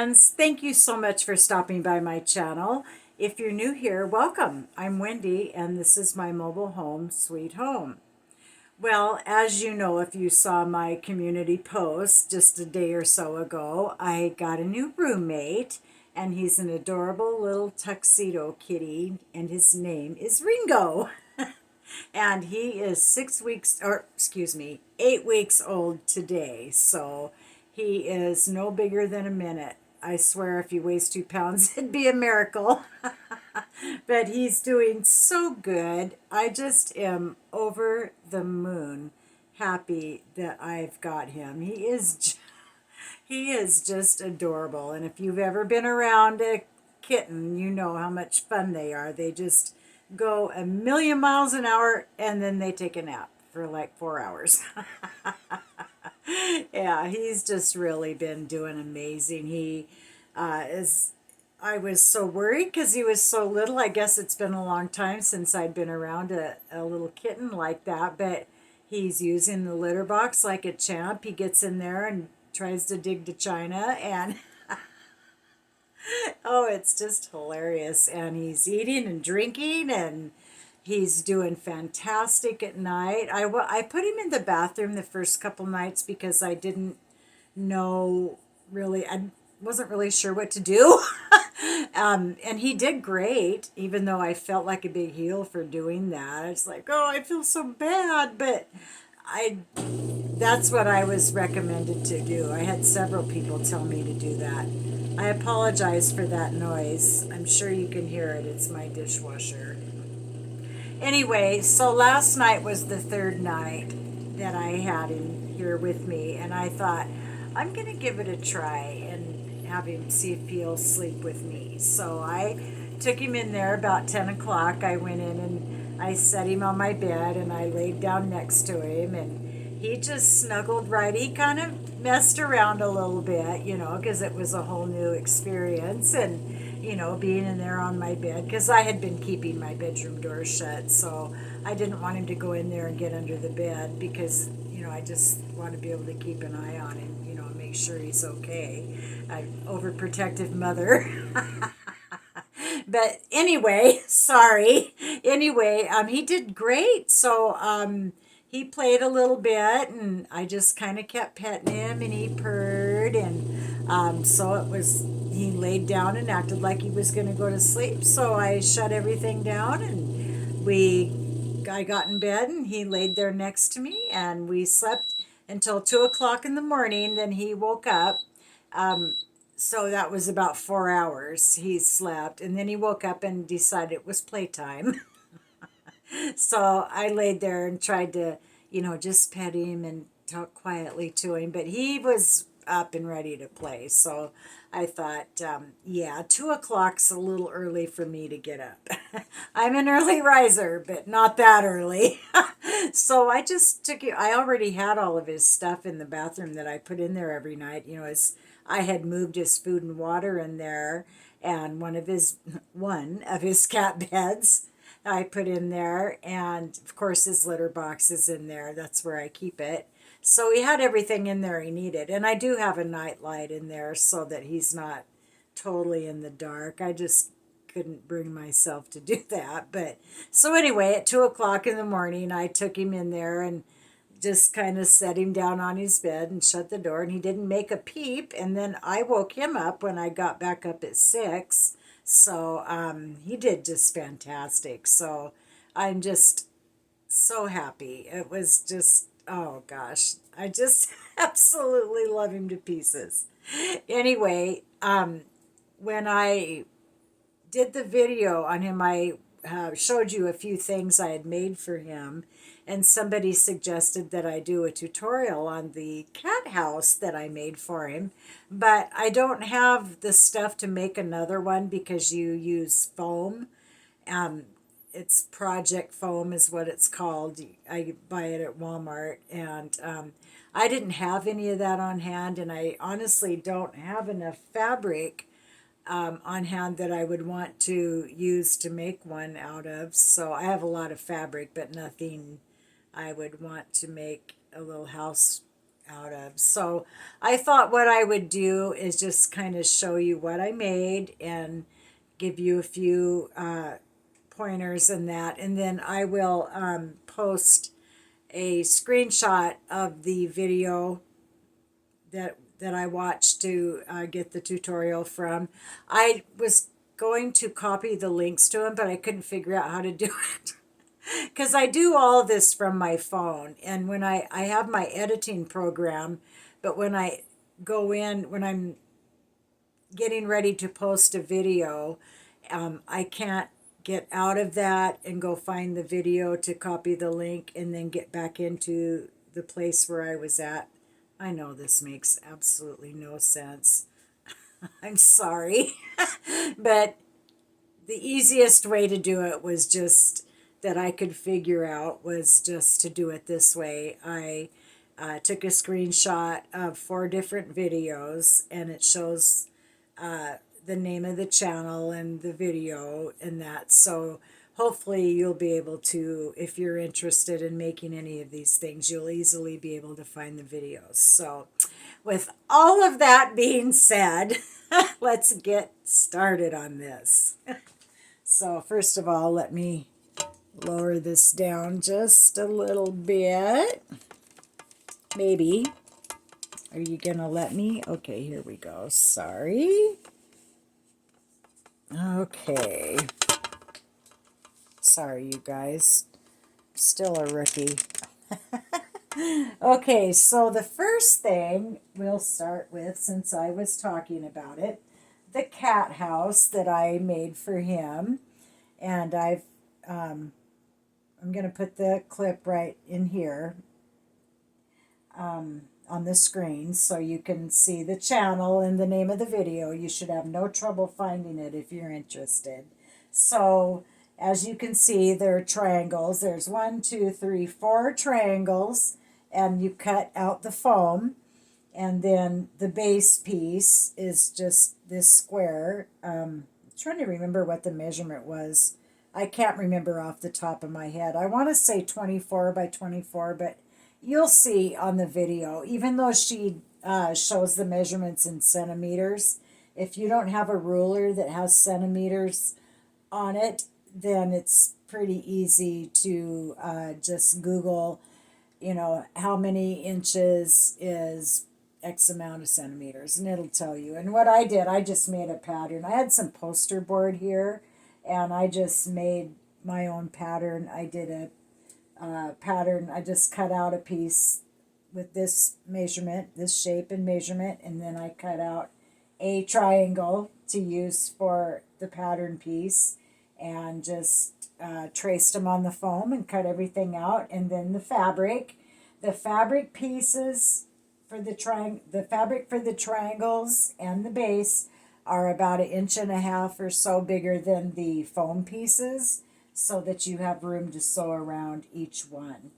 friends. Thank you so much for stopping by my channel. If you're new here, welcome. I'm Wendy, and this is my mobile home, Sweet Home. Well, as you know, if you saw my community post just a day or so ago, I got a new roommate, and he's an adorable little tuxedo kitty, and his name is Ringo. And he is 6 weeks, or excuse me, 8 weeks old today. So he is no bigger than a minute. I swear if he weighs 2 pounds, it'd be a miracle. But he's doing so good. I just am over the moon happy that I've got him. He is just adorable. And if you've ever been around a kitten, you know how much fun they are. They just go a million miles an hour and then they take a nap for like 4 hours. Yeah, he's just really been doing amazing. He is. I was so worried because he was so little. I guess it's been a long time since I'd been around a little kitten like that, but he's using the litter box like a champ. He gets in there and tries to dig to China, and oh, it's just hilarious. And he's eating and drinking, and he's doing fantastic at night. I put him in the bathroom the first couple nights because I didn't know really, I wasn't really sure what to do. And he did great, even though I felt like a big heel for doing that. It's like, oh, I feel so bad, but I that's what I was recommended to do. I had several people tell me to do that. I apologize for that noise. I'm sure you can hear it. It's my dishwasher. Anyway, so last night was the third night that I had him here with me, and I thought, I'm going to give it a try and have him see if he'll sleep with me. So I took him in there about 10 o'clock. I went in and I set him on my bed and I laid down next to him, and he just snuggled right. He kind of messed around a little bit, because it was a whole new experience. And being in there on my bed, because I had been keeping my bedroom door shut, so I didn't want him to go in there and get under the bed because, I just want to be able to keep an eye on him, and make sure he's okay. I'm overprotective mother. But anyway, sorry. Anyway, he did great. So, he played a little bit, and I just kind of kept petting him, and he purred, and so it was. He laid down and acted like he was going to go to sleep. So I shut everything down, and I got in bed, and he laid there next to me, and we slept until 2 o'clock in the morning. Then he woke up. So that was about 4 hours he slept, and then he woke up and decided it was playtime. So I laid there and tried to, just pet him and talk quietly to him, but he was up and ready to play. So I thought, yeah, 2 o'clock's a little early for me to get up. I'm an early riser, but not that early. So I just took it. I already had all of his stuff in the bathroom that I put in there every night. As I had moved his food and water in there, and one of his cat beds I put in there, and of course his litter box is in there. That's where I keep it. So he had everything in there he needed, and I do have a night light in there so that he's not totally in the dark. I just couldn't bring myself to do that. But so anyway, at 2 o'clock in the morning, I took him in there and just kind of set him down on his bed and shut the door, and he didn't make a peep. And then I woke him up when I got back up at 6. So he did just fantastic. So I'm just so happy. It was just, oh gosh, I just absolutely love him to pieces. Anyway, when I did the video on him, I showed you a few things I had made for him, and somebody suggested that I do a tutorial on the cat house that I made for him, but I don't have the stuff to make another one because you use foam. Um, it's Project Foam is what it's called. I buy it at Walmart, and I didn't have any of that on hand, and I honestly don't have enough fabric on hand that I would want to use to make one out of. So I have a lot of fabric, but nothing I would want to make a little house out of. So I thought what I would do is just kind of show you what I made and give you a few pointers in that. And then I will post a screenshot of the video that I watched to get the tutorial from. I was going to copy the links to them, but I couldn't figure out how to do it. Because I do all this from my phone. And when I have my editing program, but when I go in, when I'm getting ready to post a video, I can't get out of that and go find the video to copy the link and then get back into the place where I was at. I know this makes absolutely no sense. I'm sorry. But the easiest way to do it was just that I could figure out was just to do it this way. I took a screenshot of 4 different videos and it shows the name of the channel and the video and that. So hopefully you'll be able to, if you're interested in making any of these things, you'll easily be able to find the videos. So with all of that being said, let's get started on this. So first of all, let me lower this down just a little bit. Maybe. Are you gonna let me? Okay, here we go. Sorry. Okay. Sorry, you guys. Still a rookie. Okay, so the first thing we'll start with, since I was talking about it, the cat house that I made for him. And I'm going to put the clip right in here on the screen so you can see the channel and the name of the video. You should have no trouble finding it if you're interested. So as you can see, there are triangles. There's 1, 2, 3, 4 triangles, and you cut out the foam. And then the base piece is just this square. I'm trying to remember what the measurement was. I can't remember off the top of my head. I want to say 24 by 24, but you'll see on the video, even though she shows the measurements in centimeters, if you don't have a ruler that has centimeters on it, then it's pretty easy to just Google, how many inches is X amount of centimeters, and it'll tell you. And what I did, I just made a pattern. I had some poster board here, and I just made my own pattern. I did a pattern. I just cut out a piece with this measurement, this shape and measurement, and then I cut out a triangle to use for the pattern piece and just traced them on the foam and cut everything out. And then the fabric pieces for the fabric for the triangles and the base are about 1.5 inches or so bigger than the foam pieces, so that you have room to sew around each one.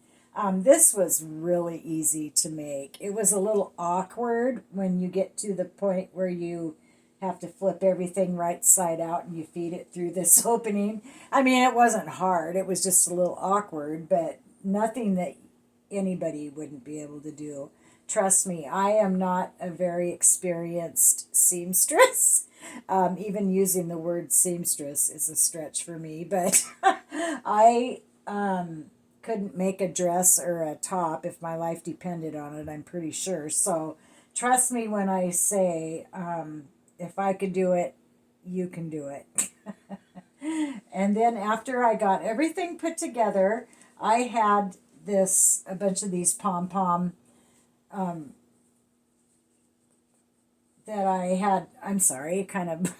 This was really easy to make. It was a little awkward when you get to the point where you have to flip everything right side out and you feed it through this opening. I mean, it wasn't hard. It was just a little awkward, but nothing that anybody wouldn't be able to do. Trust me, I am not a very experienced seamstress. Even using the word seamstress is a stretch for me, but I couldn't make a dress or a top if my life depended on it, I'm pretty sure. So trust me when I say, if I could do it, you can do it. And then after I got everything put together, I had a bunch of these pom-pom that I had, I'm sorry, kind of,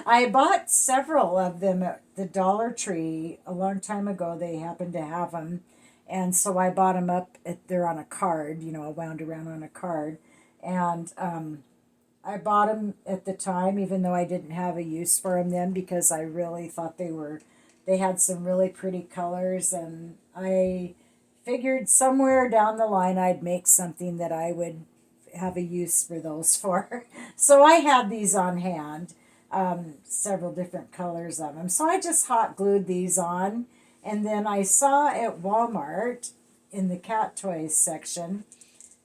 I bought several of them at the Dollar Tree a long time ago. They happened to have them. And so I bought them up, they're on a card, wound around on a card. And I bought them at the time, even though I didn't have a use for them then, because I really thought they had some really pretty colors. And I figured somewhere down the line I'd make something that I would have a use for those for. So I had these on hand, several different colors of them. So I just hot glued these on. And then I saw at Walmart in the cat toys section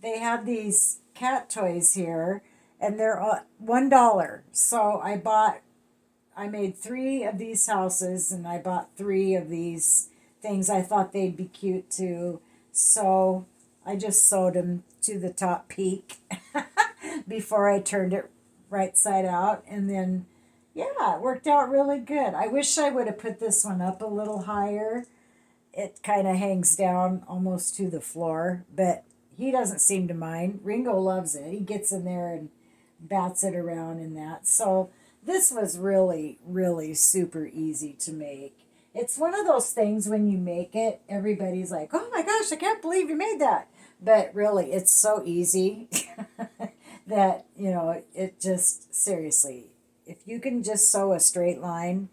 they have these cat toys here, and they're $1. So I made three of these houses, and I bought three of these things. I thought they'd be cute too. So I just sewed them to the top peak before I turned it right side out. And then, yeah, it worked out really good. I wish I would have put this one up a little higher. It kind of hangs down almost to the floor, but he doesn't seem to mind. Ringo loves it. He gets in there and bats it around in that. So this was really, really super easy to make. It's one of those things when you make it, everybody's like, oh my gosh, I can't believe you made that. But really, it's so easy that, it just, seriously, if you can just sew a straight line,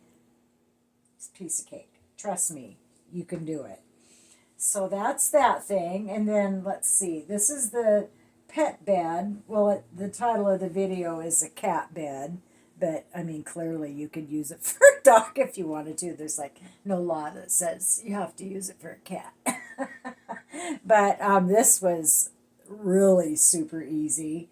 it's a piece of cake. Trust me, you can do it. So that's that thing. And then let's see, this is the pet bed. Well, the title of the video is a cat bed, but I mean, clearly you could use it for a dog if you wanted to. There's like no law that says you have to use it for a cat. But this was really super easy.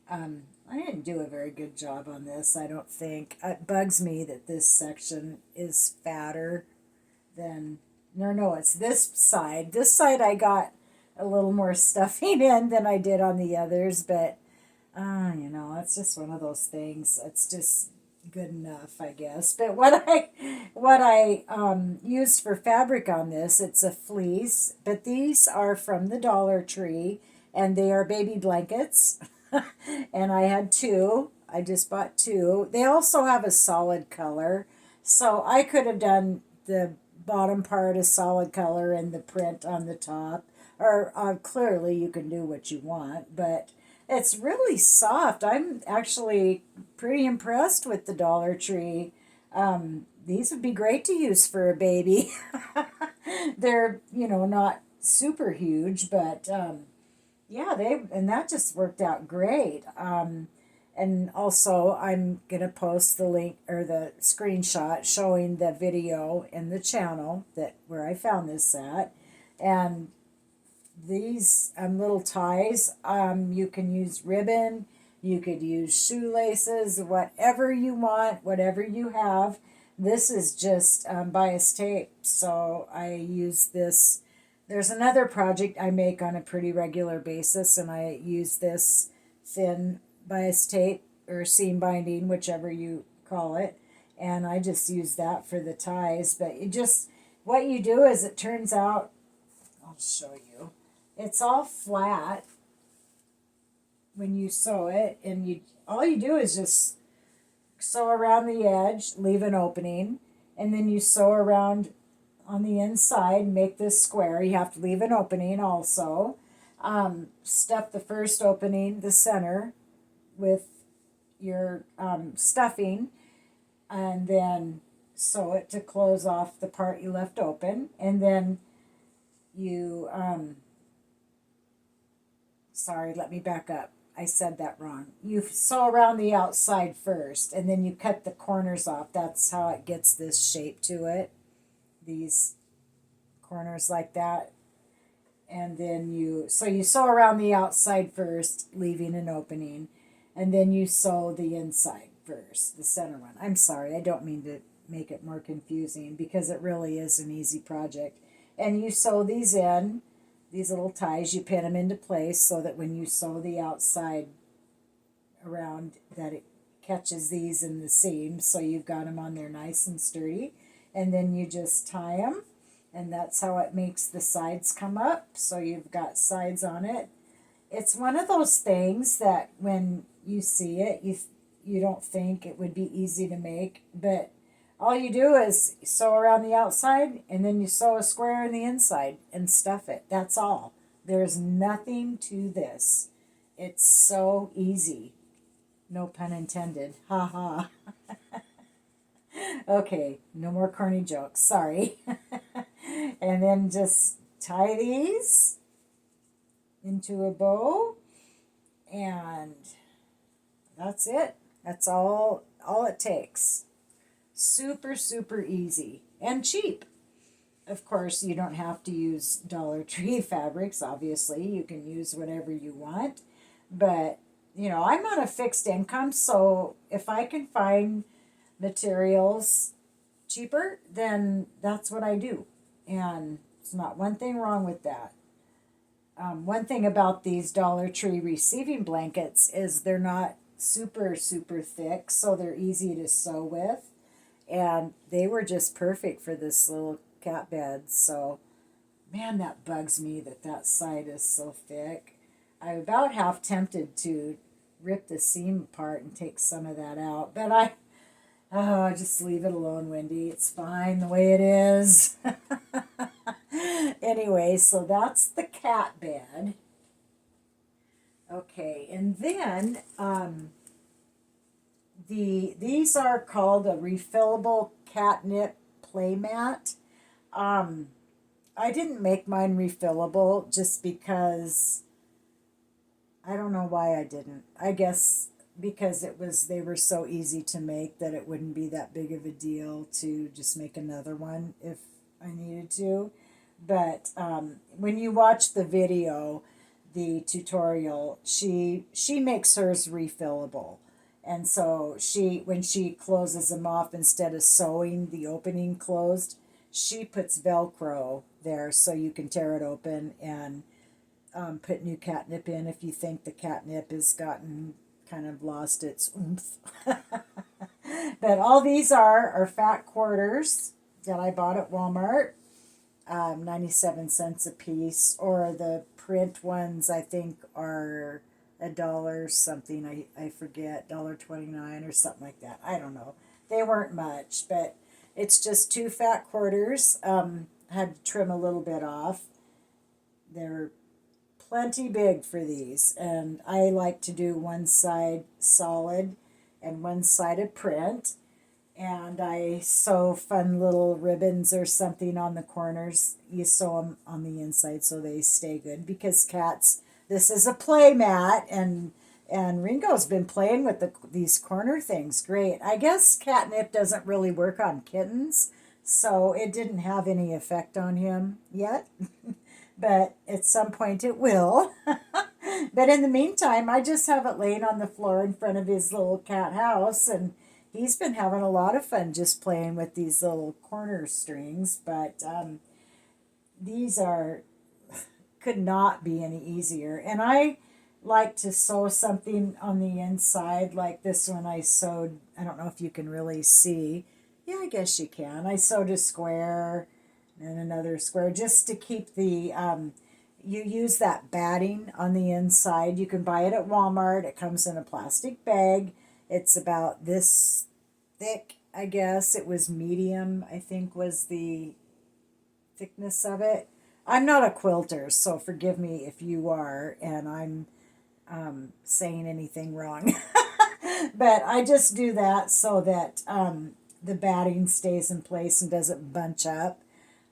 I didn't do a very good job on this, I don't think. It bugs me that this section is fatter than, no, it's this side. This side I got a little more stuffing in than I did on the others, but it's just one of those things. It's just good enough, I guess. But what I used for fabric on this, it's a fleece, but these are from the Dollar Tree, and they are baby blankets. And I had two. I just bought two. They also have a solid color, so I could have done the bottom part a solid color and the print on the top. Or clearly you can do what you want, but it's really soft. I'm actually pretty impressed with the Dollar Tree. These would be great to use for a baby. They're, not super huge, but yeah, and that just worked out great. And also, I'm gonna post the link or the screenshot showing the video in the channel that where I found this at, and these little ties. You can use ribbon, you could use shoelaces, whatever you want, whatever you have. This is just bias tape, so I use this. There's another project I make on a pretty regular basis, and I use this thin bias tape or seam binding, whichever you call it, and I just use that for the ties. But what you do is it turns out, I'll show you, it's all flat when you sew it, and all you do is just sew around the edge, leave an opening, and then you sew around on the inside, make this square. You have to leave an opening also. Stuff the first opening, the center, with your stuffing, and then sew it to close off the part you left open. And then you, sorry, let me back up. I said that wrong. You sew around the outside first, and then you cut the corners off. That's how it gets this shape to it. These corners like that. And then you sew around the outside first, leaving an opening, and then you sew the inside first, the center one. I'm sorry, I don't mean to make it more confusing, because it really is an easy project. And you sew these in, these little ties, you pin them into place so that when you sew the outside around, that it catches these in the seams, so you've got them on there nice and sturdy. And then you just tie them, and that's how it makes the sides come up, so you've got sides on it. It's one of those things that when you see it, you don't think it would be easy to make, but all you do is sew around the outside, and then you sew a square in the inside and stuff it. That's all. There's nothing to this. It's so easy. No pun intended. Ha ha. Okay, no more corny jokes. Sorry. And then just tie these into a bow, and that's it. That's all it takes. Super, super easy and cheap. Of course, you don't have to use Dollar Tree fabrics, obviously. You can use whatever you want. But, I'm on a fixed income, so if I can find materials cheaper, then that's what I do. And it's not one thing wrong with that. One thing about these Dollar Tree receiving blankets is they're not super, super thick, so they're easy to sew with. And they were just perfect for this little cat bed. So, man, that bugs me that that side is so thick. I'm about half tempted to rip the seam apart and take some of that out, but just leave it alone, Wendy. It's fine the way it is. Anyway, so that's the cat bed. Okay, and then these are called a refillable catnip playmat. Um, I didn't make mine refillable just because I don't know why I didn't. I guess because they were so easy to make that it wouldn't be that big of a deal to just make another one if I needed to. But when you watch the video, the tutorial, she makes hers refillable. And so when she closes them off, instead of sewing the opening closed, she puts Velcro there so you can tear it open and put new catnip in if you think the catnip has gotten kind of lost its oomph. But all these are fat quarters that I bought at Walmart, 97 cents a piece, or the print ones I think are a dollar something. I forget, $1.29 or something like that. I don't know. They weren't much, but it's just two fat quarters. Had to trim a little bit off. They're plenty big for these, and I like to do one side solid and one side of print, and I sew fun little ribbons or something on the corners. You sew them on the inside so they stay good because cats. This is a play mat, and Ringo's been playing with these corner things. Great. I guess catnip doesn't really work on kittens, so it didn't have any effect on him yet. But at some point it will. But in the meantime, I just have it laying on the floor in front of his little cat house, and he's been having a lot of fun just playing with these little corner strings. But these are could not be any easier. And I like to sew something on the inside, like this one I sewed. I don't know if you can really see. Yeah, I guess you can. I sewed a square and another square just to keep the you use that batting on the inside. You can buy it at Walmart. It comes in a plastic bag. It's about this thick, I guess. It was medium, I think was the thickness of it. I'm not a quilter, so forgive me if you are and I'm saying anything wrong. But I just do that so that the batting stays in place and doesn't bunch up.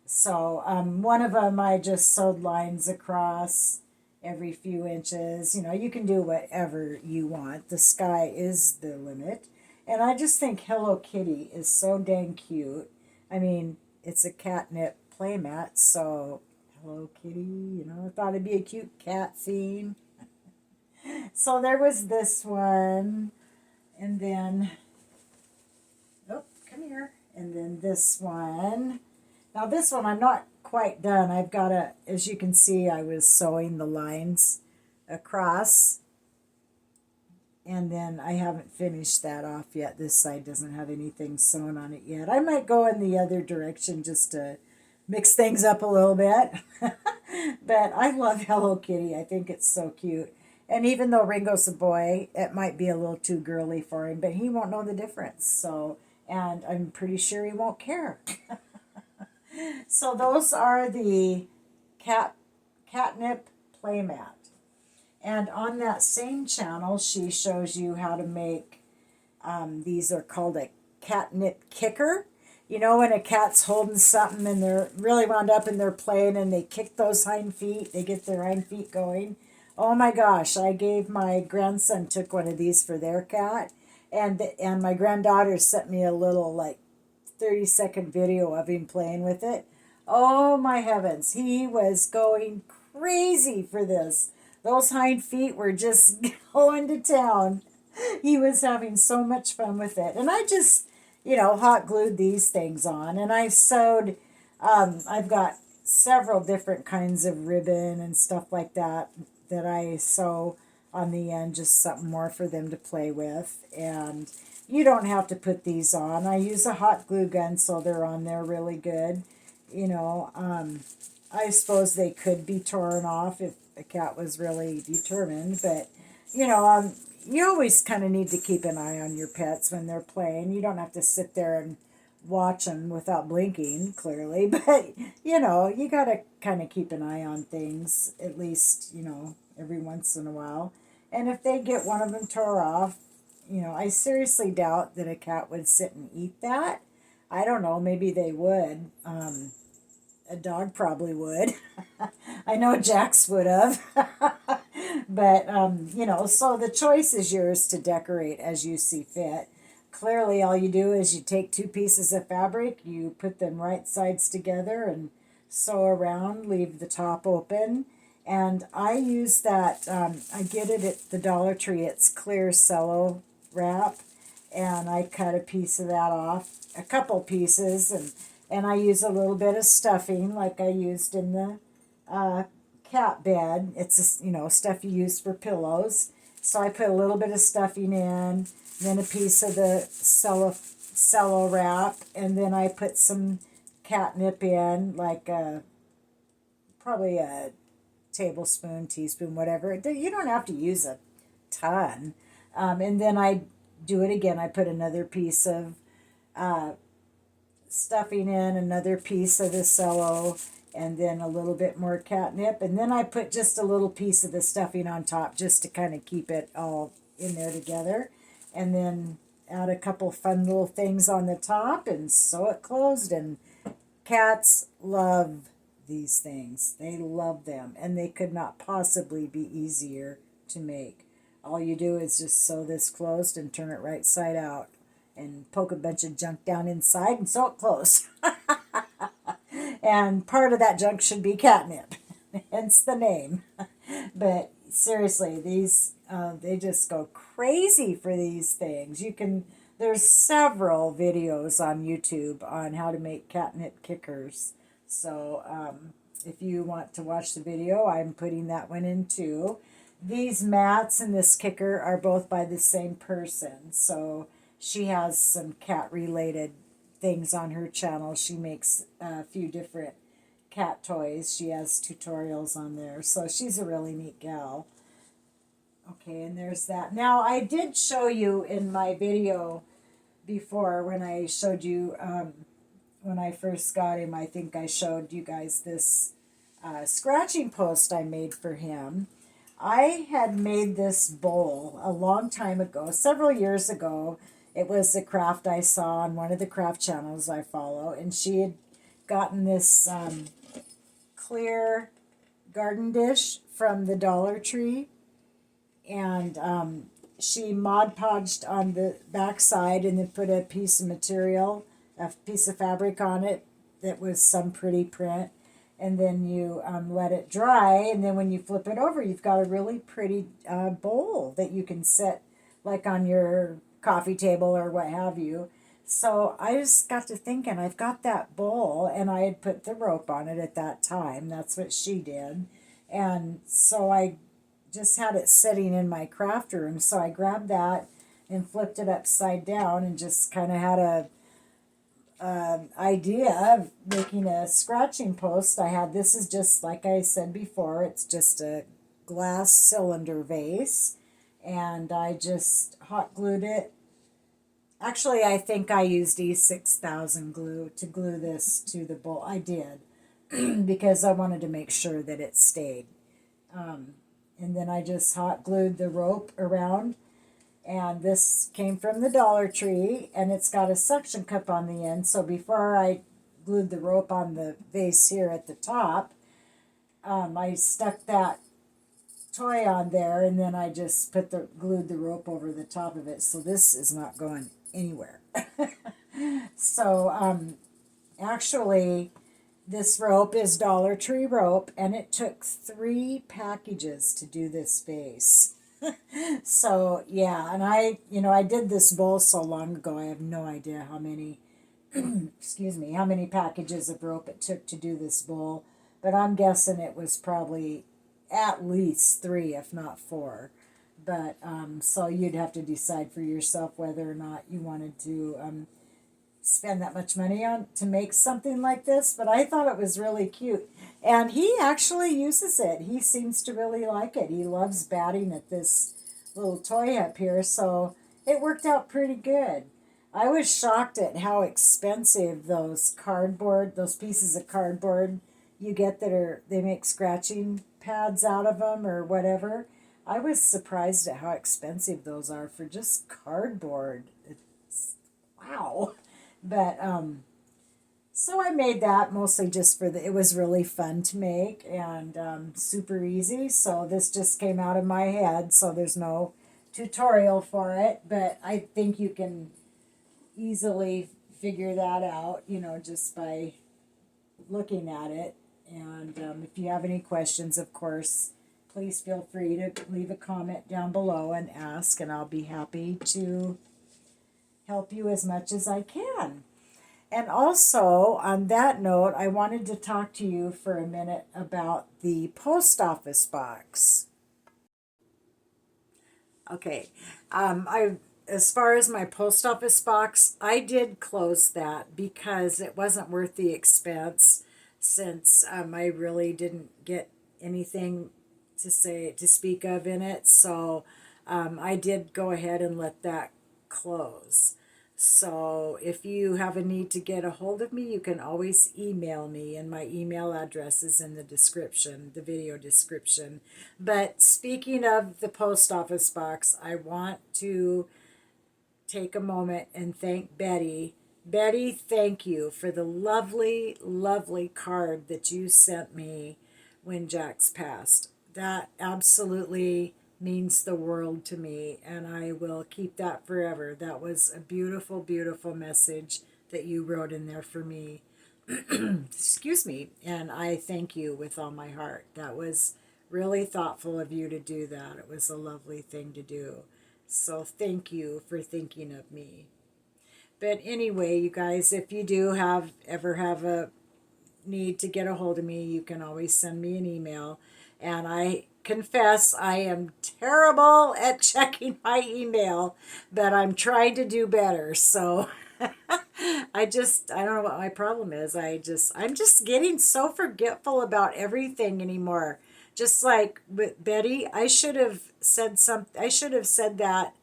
So one of them I just sewed lines across every few inches. You can do whatever you want. The sky is the limit. And I just think Hello Kitty is so dang cute. I mean, it's a catnip playmat, so Hello Kitty, I thought it'd be a cute cat theme. So there was this one, and then, oh, come here. And then this one. Now this one I'm not quite done. I've got as you can see, I was sewing the lines across, and then I haven't finished that off yet. This side doesn't have anything sewn on it yet. I might go in the other direction just to mix things up a little bit. But I love Hello Kitty. I think it's so cute. And even though Ringo's a boy, it might be a little too girly for him, but he won't know the difference. So, and I'm pretty sure he won't care. So those are the catnip playmat. And on that same channel, she shows you how to make, these are called a catnip kicker. When a cat's holding something and they're really wound up and they're playing and they kick those hind feet, they get their hind feet going. Oh my gosh, I gave my grandson, took one of these for their cat. And my granddaughter sent me a little 30-second video of him playing with it. Oh my heavens. He was going crazy for this. Those hind feet were just going to town. He was having so much fun with it. And I just, hot glued these things on. And I sewed, I've got several different kinds of ribbon and stuff like that that I sew on the end, just something more for them to play with. And you don't have to put these on. I use a hot glue gun so they're on there really good. You know, I suppose they could be torn off if the cat was really determined, but you know, um, you always kind of need to keep an eye on your pets when they're playing. You don't have to sit there and watch them without blinking, clearly, but you got to kind of keep an eye on things at least, every once in a while. And if they get one of them tore off, I seriously doubt that a cat would sit and eat that. I don't know, maybe they would. A dog probably would. I know Jax would have. But, so the choice is yours to decorate as you see fit. Clearly, all you do is you take two pieces of fabric, you put them right sides together and sew around, leave the top open. And I use that, I get it at the Dollar Tree, it's clear cello wrap. And I cut a piece of that off, a couple pieces, and I use a little bit of stuffing like I used in the uh, cat bed. It's just, stuff you use for pillows. So I put a little bit of stuffing in, then a piece of the cello wrap, and then I put some catnip in, like probably a tablespoon, teaspoon, whatever. You don't have to use a ton. And then I do it again. I put another piece of uh, stuffing in, another piece of the cello, and then a little bit more catnip. And then I put just a little piece of the stuffing on top just to kind of keep it all in there together. And then add a couple fun little things on the top and sew it closed. And cats love these things. They love them. And they could not possibly be easier to make. All you do is just sew this closed and turn it right side out and poke a bunch of junk down inside and sew it closed. And part of that junk should be catnip, hence the name. But seriously, these they just go crazy for these things. There's several videos on YouTube on how to make catnip kickers. So if you want to watch the video, I'm putting that one in too. These mats and this kicker are both by the same person. So she has some cat related things on her channel. She makes a few different cat toys. She has tutorials on there. So she's a really neat gal. Okay, and there's that. Now, I did show you in my video before when I showed you, when I first got him, I think I showed you guys this scratching post I made for him. I had made this bowl a long time ago, several years ago. It was a craft I saw on one of the craft channels I follow, and she had gotten this clear garden dish from the Dollar Tree, and she Mod Podged on the back side and then put a piece of material, a piece of fabric on it that was some pretty print. And then you let it dry, and then when you flip it over, you've got a really pretty bowl that you can set like on your coffee table or what have you. So I just got to thinking, I've got that bowl, and I had put the rope on it at that time. That's what she did. And so I just had it sitting in my craft room. So I grabbed that and flipped it upside down and just kind of had a idea of making a scratching post. This is just like I said before, it's just a glass cylinder vase, and I just hot glued it. Actually, I think I used E6000 glue to glue this to the bowl. I did because I wanted to make sure that it stayed. And then I just hot glued the rope around, and this came from the Dollar Tree, and it's got a suction cup on the end. So before I glued the rope on the vase here at the top, I stuck that toy on there, and then I just glued the rope over the top of it. So this is not going anywhere. So actually, This rope is Dollar Tree rope, and it took 3 packages to do this vase. So yeah, and I did this bowl so long ago. I have no idea how many, excuse me, how many packages of rope it took to do this bowl, but I'm guessing it was probably at least 3, if not 4. But so you'd have to decide for yourself whether or not you wanted to spend that much money on to make something like this. But I thought it was really cute, and he actually uses it. He seems to really like it. He loves batting at this little toy up here, so it worked out pretty good. I was shocked at how expensive those pieces of cardboard you get that are, they make scratching pads out of them or whatever. I was surprised at how expensive those are for just cardboard. It's, wow. But so I made that mostly just for it was really fun to make, and super easy. So this just came out of my head, so there's no tutorial for it, but I think you can easily figure that out, just by looking at it. And if you have any questions, of course, please feel free to leave a comment down below and ask, and I'll be happy to help you as much as I can. And also, on that note, I wanted to talk to you for a minute about the post office box. Okay, I as far as my post office box, I did close that because it wasn't worth the expense, since I really didn't get anything to speak of in it. So I did go ahead and let that close. So if you have a need to get a hold of me, you can always email me, and my email address is in the description, the video description. But speaking of the post office box, I want to take a moment and thank Betty. Betty, thank you for the lovely, lovely card that you sent me when Jax passed. That absolutely means the world to me, and I will keep that forever. That was a beautiful, beautiful message that you wrote in there for me. Excuse me, and I thank you with all my heart. That was really thoughtful of you to do that. It was a lovely thing to do. So thank you for thinking of me. But anyway, you guys, if you do ever have a need to get a hold of me, you can always send me an email. And I confess I am terrible at checking my email, but I'm trying to do better. So I don't know what my problem is. I'm just getting so forgetful about everything anymore. Just like with Betty, I should have said that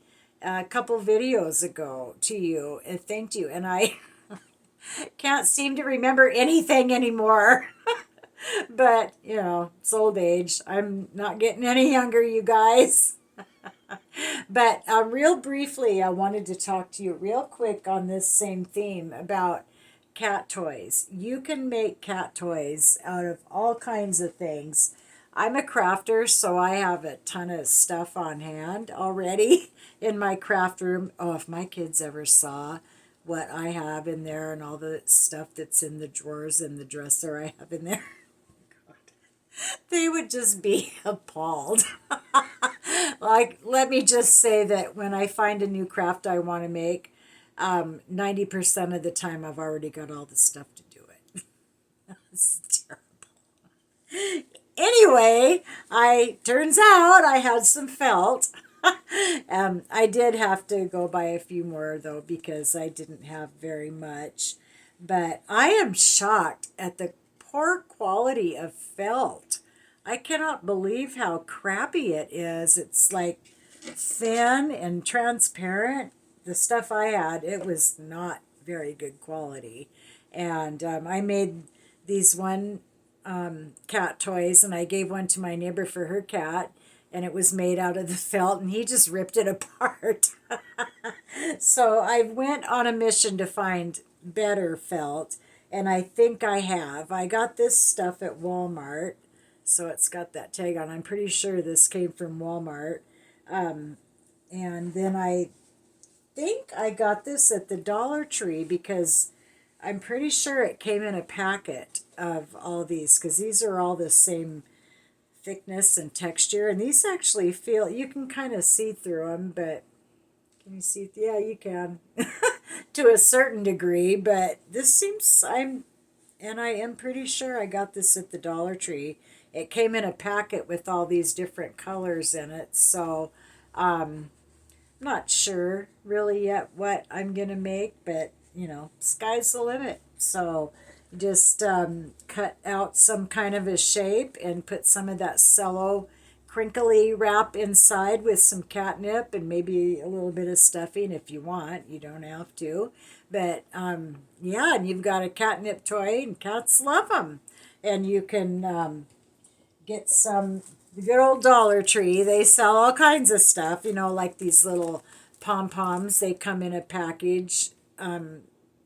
a couple videos ago to you and thanked you, and I can't seem to remember anything anymore. But, it's old age. I'm not getting any younger, you guys. But real briefly, I wanted to talk to you real quick on this same theme about cat toys. You can make cat toys out of all kinds of things. I'm a crafter, so I have a ton of stuff on hand already in my craft room. Oh, if my kids ever saw what I have in there and all the stuff that's in the drawers and the dresser I have in there, they would just be appalled. Like, let me just say that when I find a new craft I want to make, 90% of the time I've already got all the stuff to do it. It's terrible. Anyway, turns out I had some felt. I did have to go buy a few more though because I didn't have very much. But I am shocked at the poor quality of felt. I cannot believe how crappy it is. It's like thin and transparent. The stuff I had, it was not very good quality. And I made these cat toys, and I gave one to my neighbor for her cat, and it was made out of the felt, and he just ripped it apart. So I went on a mission to find better felt, and I think I have. I got this stuff at Walmart, so it's got that tag on. I'm pretty sure this came from Walmart. And then I think I got this at the Dollar Tree because I'm pretty sure it came in a packet of all these because these are all the same thickness and texture. And these actually feel, you can kind of see through them, but can you see? Yeah, you can to a certain degree. But this seems, and I am pretty sure I got this at the Dollar Tree. It came in a packet with all these different colors in it. So, not sure really yet what I'm gonna make, but sky's the limit. So just cut out some kind of a shape and put some of that cello crinkly wrap inside with some catnip and maybe a little bit of stuffing if you want. You don't have to, but yeah, and you've got a catnip toy, and cats love them. And you can get some, the good old Dollar Tree. They sell all kinds of stuff, like these little pom poms. They come in a package,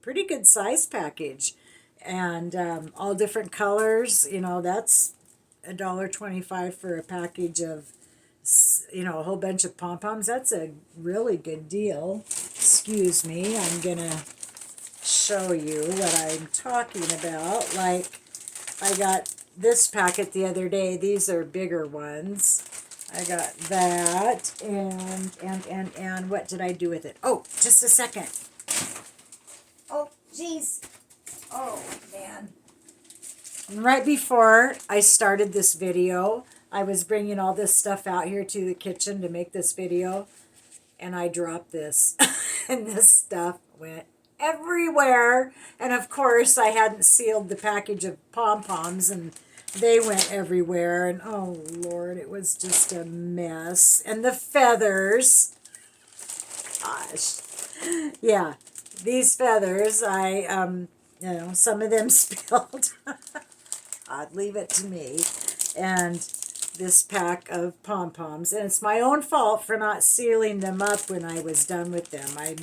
pretty good size package, and all different colors. That's $1.25 for a package of, a whole bunch of pom poms. That's a really good deal. Excuse me, I'm gonna show you what I'm talking about. Like, I got this packet the other day. These are bigger ones. I got that, and what did I do with it? Oh, just a second. Oh, jeez. Oh, man. And right before I started this video, I was bringing all this stuff out here to the kitchen to make this video, and I dropped this, and this stuff went everywhere. And of course, I hadn't sealed the package of pom-poms, and they went everywhere. And oh, Lord, it was just a mess. And the feathers, gosh. Yeah, these feathers, some of them spilled. I'd leave it to me. And this pack of pom-poms. And it's my own fault for not sealing them up when I was done with them. I'm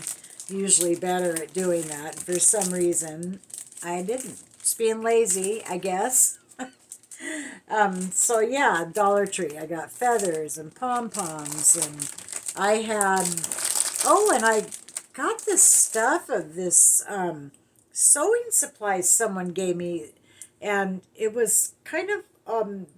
usually better at doing that. For some reason, I didn't. Just being lazy, I guess. So yeah, Dollar Tree. I got feathers and pom-poms. And I had... Oh, and I got this stuff of this sewing supplies someone gave me. And it was kind of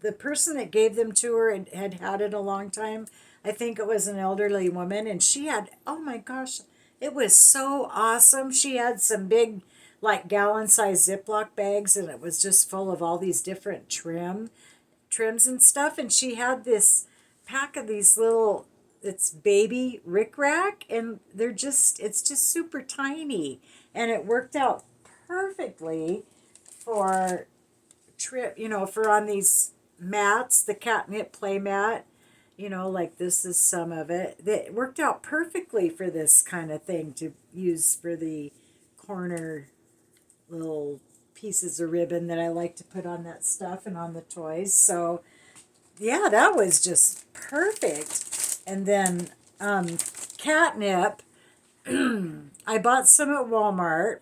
the person that gave them to her had had it a long time. I think it was an elderly woman, and she had, oh my gosh, it was so awesome. She had some big, like gallon-sized Ziploc bags, and it was just full of all these different trims and stuff. And she had this pack of these little, it's baby rickrack, and it's just super tiny, and it worked out perfectly for for on these mats, the catnip playmat, like this is some of it. It worked out perfectly for this kind of thing to use for the corner little pieces of ribbon that I like to put on that stuff and on the toys. So yeah, that was just perfect. And then catnip, I bought some at Walmart.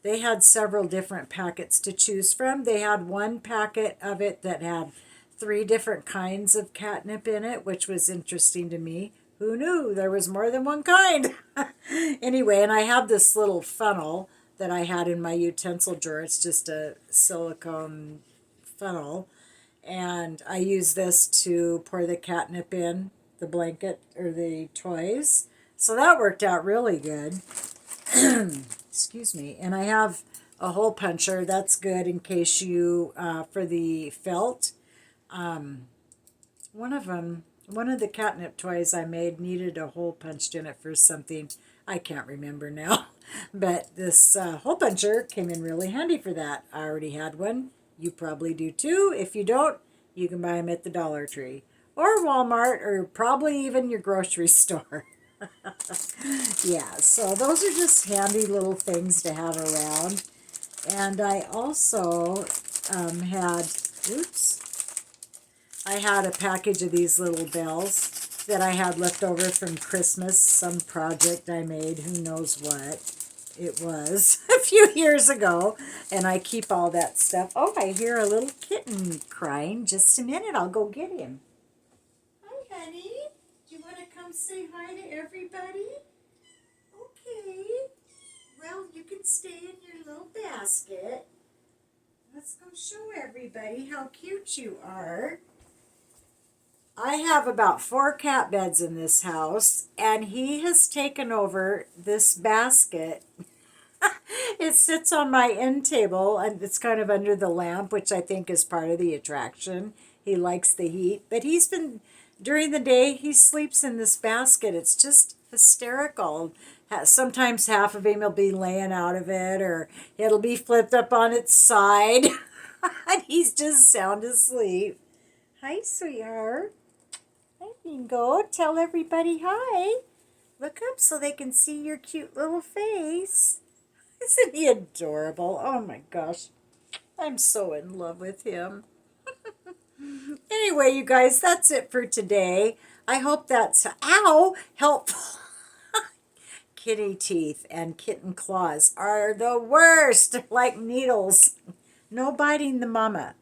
They had several different packets to choose from. They had one packet of it that had 3 different kinds of catnip in it, which was interesting to me. Who knew there was more than one kind? Anyway, and I have this little funnel that I had in my utensil drawer. It's just a silicone funnel. And I use this to pour the catnip in, the blanket or the toys. So that worked out really good. Excuse me. And I have a hole puncher. That's good in case you, for the felt. One of the catnip toys I made needed a hole punched in it for something. I can't remember now. But this hole puncher came in really handy for that. I already had one. You probably do too. If you don't, you can buy them at the Dollar Tree or Walmart or probably even your grocery store. Yeah, so those are just handy little things to have around. And I also I had a package of these little bells that I had left over from Christmas, some project I made, who knows what it was, a few years ago. And I keep all that stuff. Oh, I hear a little kitten crying. Just a minute, I'll go get him. Hi, honey. Do you want to come say hi to everybody? Okay. Well, you can stay in your little basket. Let's go show everybody how cute you are. I have about 4 cat beds in this house, and he has taken over this basket. It sits on my end table, and it's kind of under the lamp, which I think is part of the attraction. He likes the heat, but during the day, he sleeps in this basket. It's just hysterical. Sometimes half of him will be laying out of it, or it'll be flipped up on its side, and he's just sound asleep. Hi, sweetheart. Hi, Bingo. Tell everybody hi. Look up so they can see your cute little face. Isn't he adorable? Oh my gosh. I'm so in love with him. Anyway, you guys, that's it for today. I hope that's, helpful. Kitty teeth and kitten claws are the worst, like needles. No biting the mama.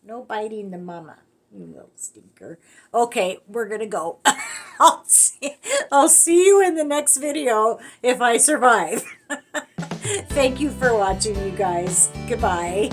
No biting the mama, you little stinker. Okay, we're going to go. I'll see you in the next video if I survive. Thank you for watching, you guys. Goodbye.